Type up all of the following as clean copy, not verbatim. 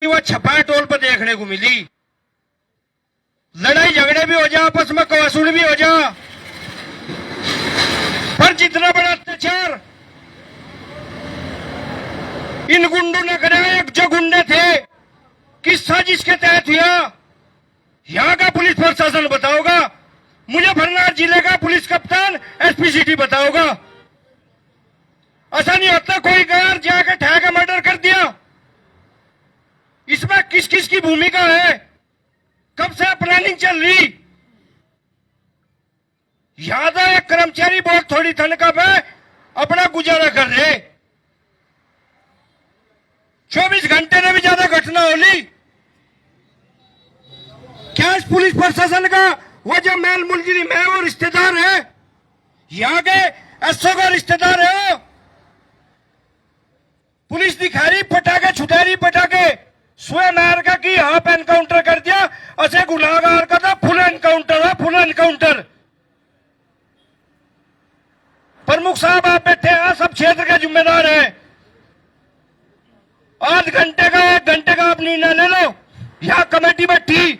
वो छपाई टोल पर देखने को मिली। लड़ाई झगड़े भी हो जा, आपस में कवासूड़ भी हो जा, पर जितना बड़ा अत्याचार इन गुंडों ने कराया, एक जो गुंडे थे, किस साजिश के तहत हुआ, यहां का पुलिस प्रशासन बताओगा, मुजफ्फरनगर जिले का पुलिस कप्तान एसपी सिटी बताओगा। ऐसा नहीं होता कोई गार जाकर ठहर के मर्डर कर दिया। इसमें किस किस की भूमिका है, कब से प्लानिंग चल रही। याद है एक कर्मचारी बहुत थोड़ी तनख्वाह पे अपना गुजारा कर रहे, 24 घंटे में भी ज्यादा घटना होली। क्या इस पुलिस प्रशासन का वो जो मेल मुलजिम है वो रिश्तेदार है, यहाँ के एसओ का रिश्तेदार है। पुलिस दिखारी पटाखे छुटारी पटाखे स्वयं अमेरिका की यहाँ पे एनकाउंटर कर दिया। ऐसे गुनाहगार का था फुल एनकाउंटर है, फुल एनकाउंटर। प्रमुख साहब आप बैठे हैं, सब क्षेत्र के जिम्मेदार है। आध घंटे का 1 घंटे का आप निर्णय ले लो, यहाँ कमेटी बैठी,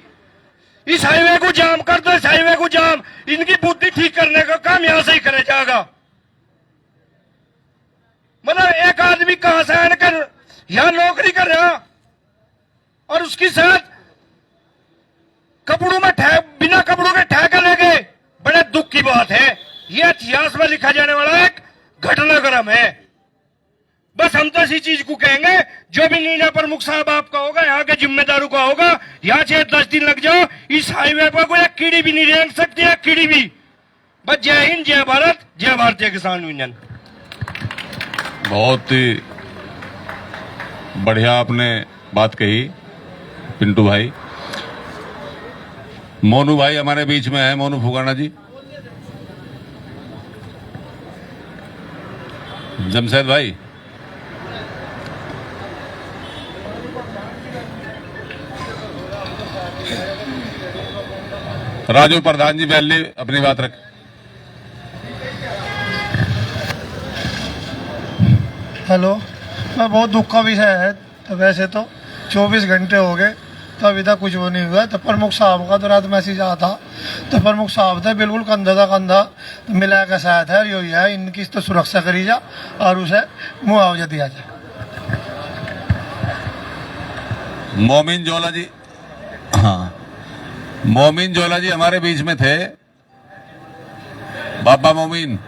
इस हाईवे को जाम कर दो, इस हाईवे को जाम। इनकी बुद्धि ठीक करने का काम यहां से ही करे जाएगा। मतलब एक आदमी कहां से आकर यहां नौकरी कर रहा और उसके साथ कपड़ों में बिना कपड़ों के ठेके ले गए, बड़े दुख की बात है। यह इतिहास में लिखा जाने वाला एक घटनाक्रम है। बस हम तो इसी चीज को कहेंगे, जो भी निर्णय प्रमुख साहब आपका होगा, यहाँ के जिम्मेदारों का होगा, यहाँ से 10 दिन लग जाओ, इस हाईवे पर कोई कीड़ी भी नहीं रेंग सकती है, कीड़ी भी। बस जय हिंद, जय भारत, जय भारतीय किसान यूनियन। बहुत ही बढ़िया आपने बात कही पिंटू भाई। मोनू भाई हमारे बीच में है, मोनू फुगाना जी। जमशेद भाई, राजू प्रधान जी पहले अपनी बात रख। हेलो, मैं बहुत दुख का विषय है। तो वैसे तो 24 घंटे हो गए तो अभी तक कुछ वो नहीं हुआ। तो प्रमुख साहब का तो रात मैसेज आया था, तो प्रमुख साहब थे बिल्कुल कंधा तो मिला के साथ है, यो है इनकी तो सुरक्षा करी जा और उसे मुआवजा दिया जाए। मोमिन जोला जी, हाँ मोमिन जोला जी हमारे बीच में थे। बाबा मोमिन,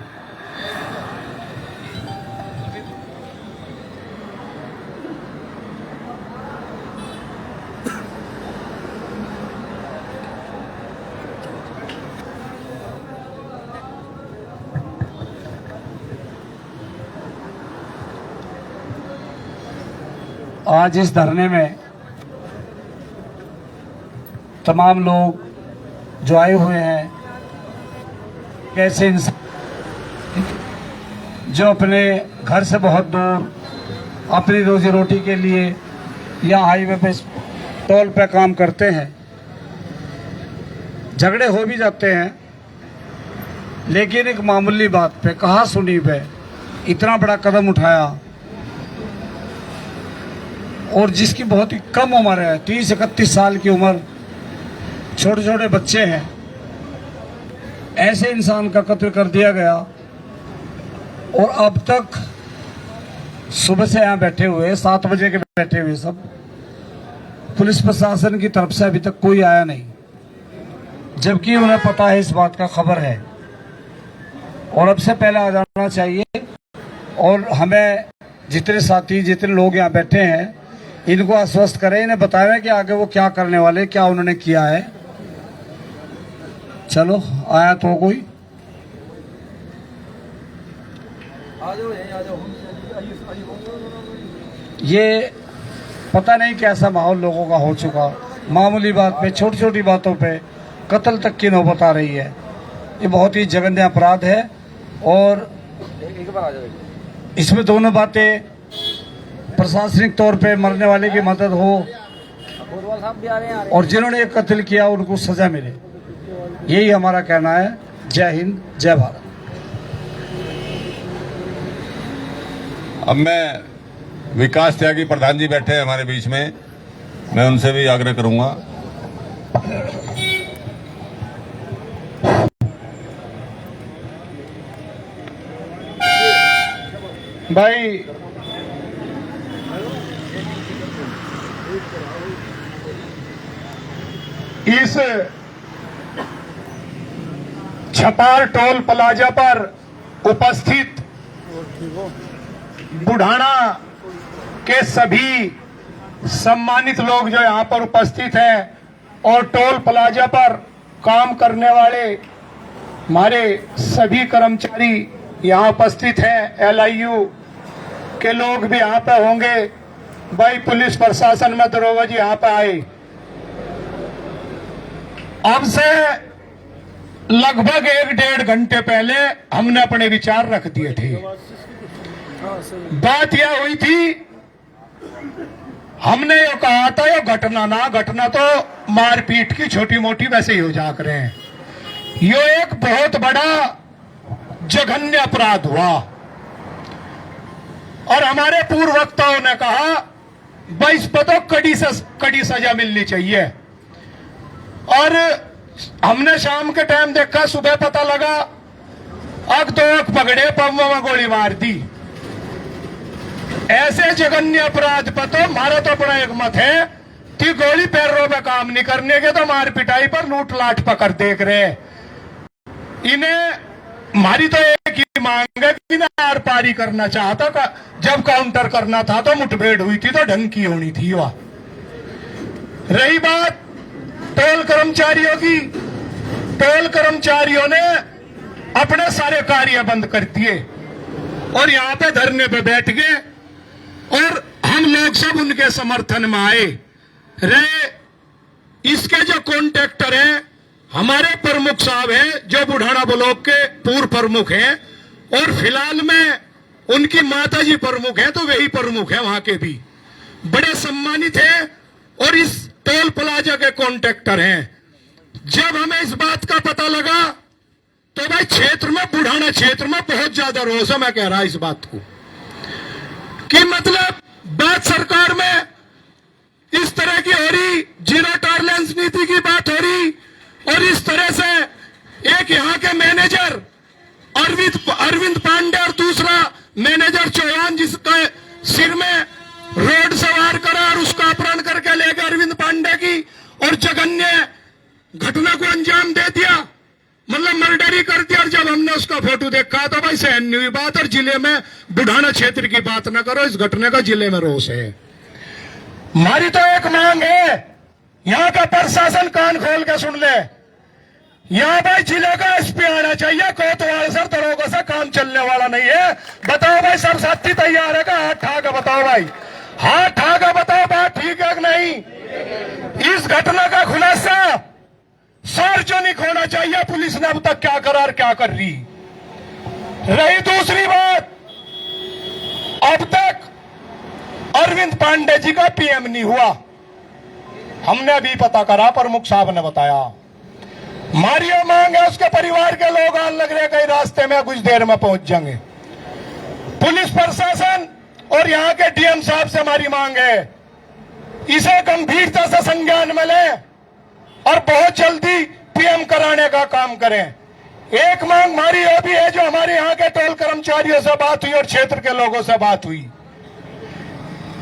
आज इस धरने में तमाम लोग जो आए हुए हैं, कैसे इंसान जो अपने घर से बहुत दूर अपनी रोजी रोटी के लिए या हाईवे पे टोल पे काम करते हैं, झगड़े हो भी जाते हैं, लेकिन एक मामूली बात पे कहा सुनी पे इतना बड़ा कदम उठाया, और जिसकी बहुत ही कम उम्र है, 30-31 साल की उम्र, छोटे छोटे बच्चे हैं, ऐसे इंसान का कत्ल कर दिया गया। और अब तक सुबह से यहाँ बैठे हुए 7 बजे के बैठे हुए सब, पुलिस प्रशासन की तरफ से अभी तक कोई आया नहीं, जबकि उन्हें पता है, इस बात का खबर है, और अब से पहले आ जाना चाहिए। और हमें जितने साथी जितने लोग यहाँ बैठे हैं, इनको आश्वस्त करें, इन्हें बताएं कि आगे वो क्या करने वाले, क्या उन्होंने किया है। चलो आया तो कोई ये पता नहीं कैसा माहौल लोगों का हो चुका, मामूली बात पे, छोटी छोटी बातों पे कत्ल तक की नौबत आ रही है। ये बहुत ही जघन्य अपराध है, और इसमें दोनों बातें, प्रशासनिक तौर पे मरने वाले की मदद हो और जिन्होंने ये कत्ल किया उनको सजा मिले, यही हमारा कहना है। जय हिंद, जय भारत। अब मैं विकास त्यागी प्रधान जी बैठे हैं हमारे बीच में, मैं उनसे भी आग्रह करूंगा। भाई इस छपार टोल प्लाजा पर उपस्थित बुढ़ाना के सभी सम्मानित लोग जो यहाँ पर उपस्थित हैं और टोल प्लाजा पर काम करने वाले हमारे सभी कर्मचारी यहाँ उपस्थित हैं, LIU के लोग भी यहाँ पे होंगे। भाई पुलिस प्रशासन में दरोगा जी यहाँ पे आए। अब से लगभग 1-1.5 घंटे पहले हमने अपने विचार रख दिए थे। बात यह हुई थी, हमने ये कहा था ये घटना तो मारपीट की छोटी मोटी वैसे ही हो जा रहे हैं, ये एक बहुत बड़ा जघन्य अपराध हुआ। और हमारे पूर्व वक्ताओं ने कहा भाई इस पर तो कड़ी सजा मिलनी चाहिए। और हमने शाम के टाइम देखा, सुबह पता लगा अग तो अग पकड़े, पम्मा में गोली मार दी। ऐसे जघन्य अपराध पर तो हमारा तो अपना एक मत है कि गोली पैरों में काम नहीं करने के, तो मार पिटाई पर लूट लाट पकड़ देख रहे। इन्हें हमारी तो एक ही मांग है कि आर पारी करना चाहता का, जब काउंटर करना था तो मुठभेड़ हुई थी तो ढंग की होनी थी। वह रही बात टोल कर्मचारियों की, टोल कर्मचारियों ने अपने सारे कार्य बंद कर दिए और यहाँ पे धरने पे बैठ गए और हम लोग सब उनके समर्थन में आए रहे। इसके जो कॉन्ट्रैक्टर हैं हमारे प्रमुख साहब हैं, जो बुढ़ाना ब्लॉक के पूर्व प्रमुख हैं, और फिलहाल में उनकी माता जी प्रमुख हैं, तो वही प्रमुख हैं वहां के भी, बड़े सम्मानित हैं और इस टोल प्लाजा के कॉन्ट्रैक्टर हैं। जब हमें इस बात का पता लगा तो भाई क्षेत्र में, बुढ़ाना क्षेत्र में बहुत ज्यादा रोष है। मैं कह रहा इस बात को कि मतलब बात सरकार में इस तरह की हो रही, जीरो टॉलरेंस नीति की बात हो रही, और इस तरह से एक यहाँ के मैनेजर अरविंद पांडे और दूसरा मैनेजर चौहान, जिसका सिर में रोड सवार करा और उसका अपहरण करके ले गए अरविंद पांडे की, और जघन्य घटना को अंजाम दे दिया, मतलब मर्डर ही कर दिया। और जब हमने उसका फोटो देखा तो भाई सहन नहीं हुई बात। और जिले में बुढ़ाना क्षेत्र की बात न करो, इस घटना का जिले में रोष है। हमारी तो एक मांग है, यहाँ का प्रशासन कान खोल के सुन ले, यहाँ भाई जिले का SP आना चाहिए। कोतवाल सर दरोगा से काम चलने वाला नहीं है। बताओ भाई सब साथी तैयार है का? हाथ ठा के बताओ भाई, हाथ ठा के बताओ बात ठीक है कि नहीं। इस घटना का खुलासा सार्वजनिक होना चाहिए, पुलिस ने अब तक क्या करार क्या कर रही। रही दूसरी बात, अब तक अरविंद पांडे जी का PM नहीं हुआ, हमने अभी पता करा, प्रमुख साहब ने बताया। हमारी ये मांग है, उसके परिवार के लोग आने लग रहे, कहीं रास्ते में कुछ देर में पहुंच जाएंगे। पुलिस प्रशासन और यहाँ के DM साहब से हमारी मांग है, इसे गंभीरता से संज्ञान में लें और बहुत जल्दी PM कराने का काम करें। एक मांग हमारी यह भी है, जो हमारे यहाँ के टोल कर्मचारियों से बात हुई और क्षेत्र के लोगों से बात हुई,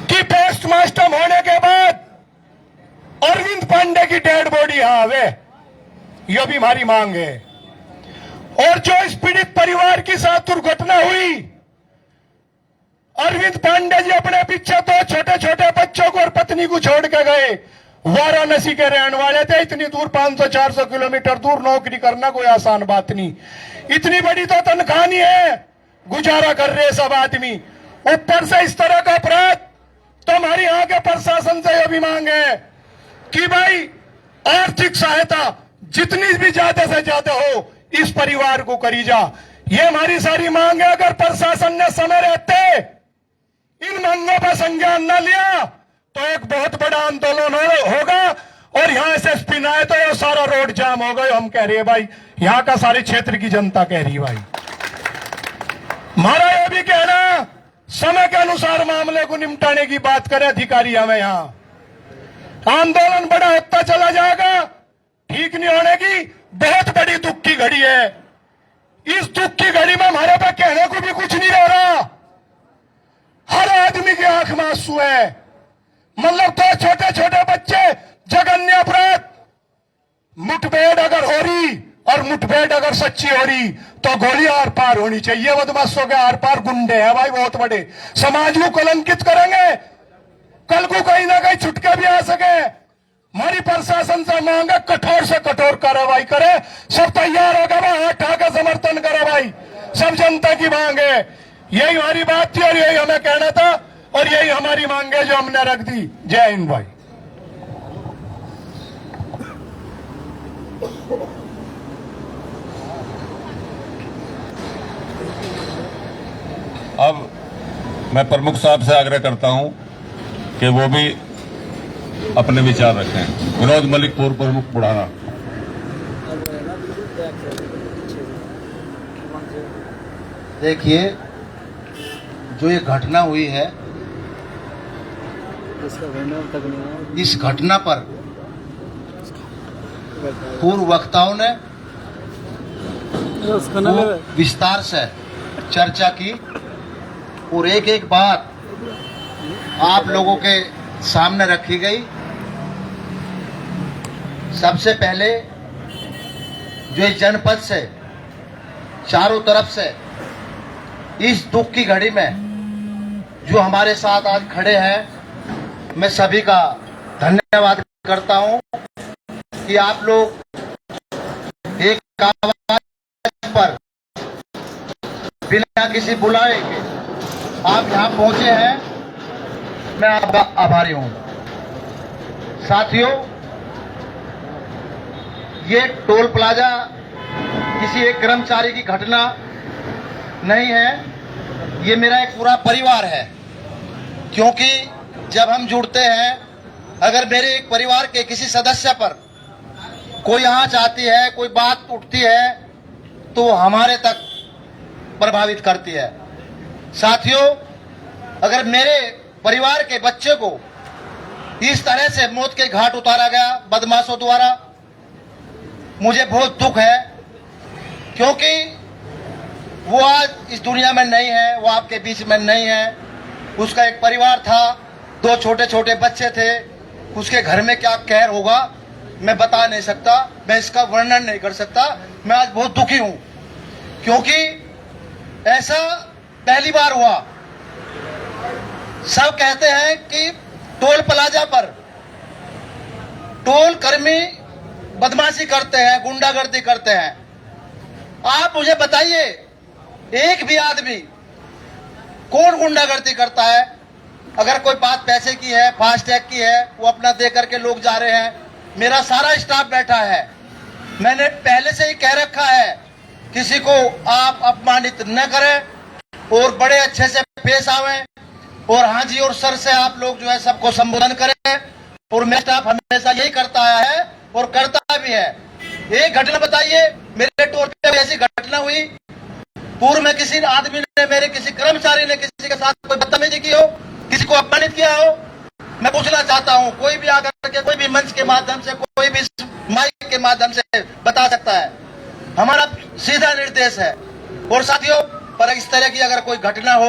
कि पोस्टमार्टम होने के बाद अरविंद पांडे की डेड बॉडी यहाँ आवे, यह भी हमारी मांग है। और जो इस पीड़ित परिवार के साथ दुर्घटना हुई, अरविंद पांडे जी अपने पीछे तो छोटे छोटे बच्चों को और पत्नी को छोड़ के गए, वाराणसी के रहने वाले थे। इतनी दूर 500-400 किलोमीटर दूर नौकरी करना कोई आसान बात नहीं, इतनी बड़ी तो तनख्वाह नहीं है, गुजारा कर रहे सब आदमी, ऊपर से इस तरह का अपराध। तो हमारी यहाँ के प्रशासन से यह भी मांग है कि भाई आर्थिक सहायता जितनी भी ज्यादा से ज्यादा हो इस परिवार को करी जा। ये हमारी सारी मांग है। अगर प्रशासन ने समय रहते इन मांगों पर संज्ञान न लिया तो एक बहुत बड़ा आंदोलन होगा, और यहाँ SSP न आए तो ये सारा रोड जाम होगा। हम कह रहे हैं भाई, यहाँ का सारे क्षेत्र की जनता कह रही है भाई। हमारा यह भी कहना, समय के अनुसार मामले को निपटाने की बात करें अधिकारी हमें यहाँ, आंदोलन बड़ा होता चला जाएगा। ठीक नहीं होने की बहुत बड़ी दुख की घड़ी है। इस दुख की घड़ी में हमारे पे कहने को भी कुछ नहीं रह रहा। हर आदमी की आंख में आंसू है। मतलब तो छोटे छोटे बच्चे जघन्य अपराध, मुठभेड़ अगर हो रही और मुठभेड़ अगर सच्ची हो रही तो गोली आर पार होनी चाहिए। बदमाशों के आर पार गुंडे हैं भाई बहुत बड़े, समाज को कलंकित करेंगे। कल को कहीं ना कहीं छुटके भी आ सके। हमारी प्रशासन से मांग है कठोर से कठोर कार्रवाई करे। सब तैयार होगा भाई, हाथ उठा समर्थन करे भाई। सब जनता की मांग है। यही हमारी बात थी और यही हमें कहना था और यही हमारी मांग है जो हमने रख दी। जय हिंद भाई। अब मैं प्रमुख साहब से आग्रह करता हूं कि वो भी अपने विचार रखें। विनोद मलिक, पूर्व प्रमुख बुढ़ाना। देखिए, जो ये घटना हुई है, इस घटना पर पूर्व वक्ताओं ने खूब विस्तार से चर्चा की और एक एक बात आप लोगों के सामने रखी गई। सबसे पहले जो इस जनपद से चारों तरफ से इस दुख की घड़ी में जो हमारे साथ आज खड़े हैं, मैं सभी का धन्यवाद करता हूं कि आप लोग एक आवाज पर बिना किसी बुलाए के आप यहां पहुंचे हैं। मैं आभारी हूं। साथियों, ये टोल प्लाजा किसी एक कर्मचारी की घटना नहीं है, ये मेरा एक पूरा परिवार है। क्योंकि जब हम जुड़ते हैं, अगर मेरे एक परिवार के किसी सदस्य पर कोई आंच आती है, कोई बात उठती है, तो वो हमारे तक प्रभावित करती है। साथियों, अगर मेरे परिवार के बच्चे को इस तरह से मौत के घाट उतारा गया बदमाशों द्वारा, मुझे बहुत दुख है। क्योंकि वो आज इस दुनिया में नहीं है, वो आपके बीच में नहीं है। उसका एक परिवार था, 2 छोटे छोटे बच्चे थे। उसके घर में क्या कहर होगा मैं बता नहीं सकता, मैं इसका वर्णन नहीं कर सकता। मैं आज बहुत दुखी हूं क्योंकि ऐसा पहली बार हुआ। सब कहते हैं कि टोल प्लाजा पर टोल कर्मी बदमाशी करते हैं, गुंडागर्दी करते हैं। आप मुझे बताइए, एक भी आदमी कौन गुंडागर्दी करता है? अगर कोई बात पैसे की है, फास्टैग की है, वो अपना दे करके लोग जा रहे हैं। मेरा सारा स्टाफ बैठा है। मैंने पहले से ही कह रखा है, किसी को आप अपमानित न करें और बड़े अच्छे से पेश आवें और हाँ जी और सर से आप लोग जो है सबको संबोधन करें। और मेरा स्टाफ हमेशा यही करता आया है और करता भी है। एक घटना बताइए, मेरे टोल पे ऐसी घटना हुई, पूर्व में किसी आदमी ने, मेरे किसी कर्मचारी ने किसी के साथ कोई बदतमीजी की हो, किसी को अपमानित किया हो। मैं पूछना चाहता हूं, कोई भी आकर के कोई भी मंच के माध्यम से, कोई भी माइक के माध्यम से बता सकता है। हमारा सीधा निर्देश है। और साथियों, पर इस तरह की अगर कोई घटना हो